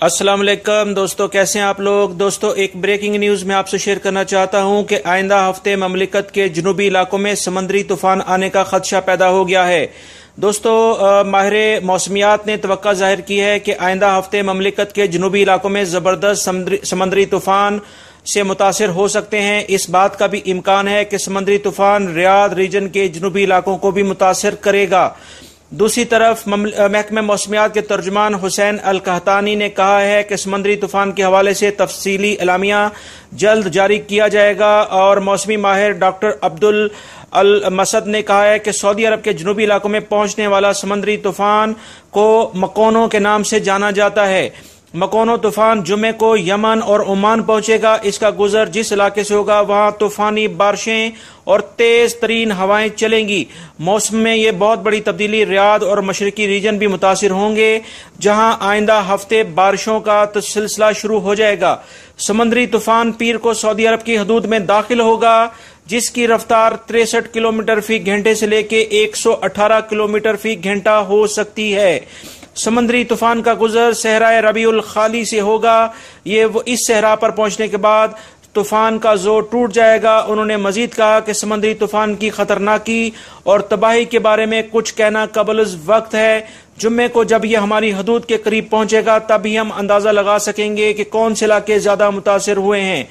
السلام علیکم دوستو، کیسے ہیں آپ لوگ؟ دوستو، ایک بریکنگ نیوز میں آپ سے شیئر کرنا چاہتا ہوں کہ آئندہ ہفتے مملکت کے جنوبی علاقوں میں سمندری طوفان آنے کا خدشہ پیدا ہو گیا ہے۔ دوستو، ماہر موسمیات نے توقع ظاہر کی ہے کہ آئندہ ہفتے مملکت کے جنوبی علاقوں میں زبردست سمندری طوفان سے متاثر ہو سکتے ہیں۔ اس بات کا بھی امکان ہے کہ سمندری طوفان ریاض ریجن کے جنوبی علاقوں کو بھی متاثر کرے گا۔ دوسری طرف محکمہ موسمیات کے ترجمان حسین القحطانی نے کہا ہے کہ سمندری طوفان کے حوالے سے تفصیلی اعلامیہ جلد جاری کیا جائے گا، اور موسمی ماہر ڈاکٹر عبد المسد نے کہا ہے کہ سعودی عرب کے جنوبی علاقوں میں پہنچنے والا سمندری طوفان کو مکونوں کے نام سے جانا جاتا ہے۔ مکونوں طوفان جمعے کو یمن اور عمان پہنچے گا۔ اس کا گزر جس علاقے سے ہوگا وہاں طوفانی بارشیں اور تیز ترین ہوائیں چلیں گی۔ موسم میں یہ بہت بڑی تبدیلی ریاض اور مشرقی ریجن بھی متاثر ہوں گے، جہاں آئندہ ہفتے بارشوں کا سلسلہ شروع ہو جائے گا۔ سمندری طوفان پیر کو سعودی عرب کی حدود میں داخل ہوگا، جس کی رفتار 63 کلومیٹر فی گھنٹے سے لے کے 118 کلومیٹر فی گھنٹہ ہو سکتی ہے۔ سمندری طوفان کا گزر صحرائے ربیع الخالی سے ہوگا۔ اس صحرا پر پہنچنے کے بعد طوفان کا زور ٹوٹ جائے گا۔ انہوں نے مزید کہا کہ سمندری طوفان کی خطرناکی اور تباہی کے بارے میں کچھ کہنا قبل از وقت ہے۔ جمعے کو جب یہ ہماری حدود کے قریب پہنچے گا تب ہی ہم اندازہ لگا سکیں گے کہ کون سے علاقے زیادہ متاثر ہوئے ہیں۔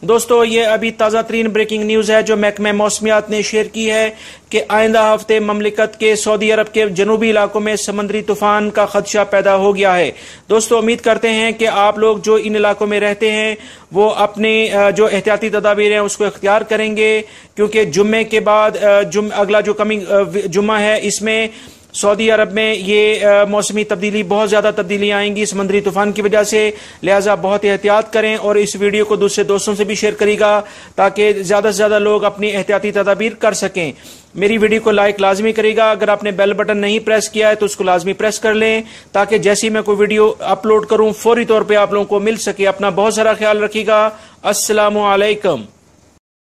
دوستو، یہ ابھی تازہ ترین بریکنگ نیوز ہے جو محکمہ موسمیات نے شیئر کی ہے کہ آئندہ ہفتے مملکت کے سعودی عرب کے جنوبی علاقوں میں سمندری طوفان کا خدشہ پیدا ہو گیا ہے۔ دوستو، امید کرتے ہیں کہ آپ لوگ جو ان علاقوں میں رہتے ہیں وہ اپنے جو احتیاطی تدابیر ہیں اس کو اختیار کریں گے، کیونکہ جمعے کے بعد اگلا جو کمنگ جمعہ ہے اس میں سعودی عرب میں یہ موسمی تبدیلی بہت زیادہ تبدیلیاں آئیں گی سمندری طوفان کی وجہ سے، لہٰذا بہت احتیاط کریں اور اس ویڈیو کو دوسرے دوستوں سے بھی شیئر کریے گا تاکہ زیادہ سے زیادہ لوگ اپنی احتیاطی تدابیر کر سکیں۔ میری ویڈیو کو لائک لازمی کرے گا۔ اگر آپ نے بیل بٹن نہیں پریس کیا ہے تو اس کو لازمی پریس کر لیں تاکہ جیسی میں کوئی ویڈیو اپلوڈ کروں فوری طور پہ آپ لوگوں کو مل سکے۔ اپنا بہت سارا خیال رکھیے گا۔ السلام علیکم۔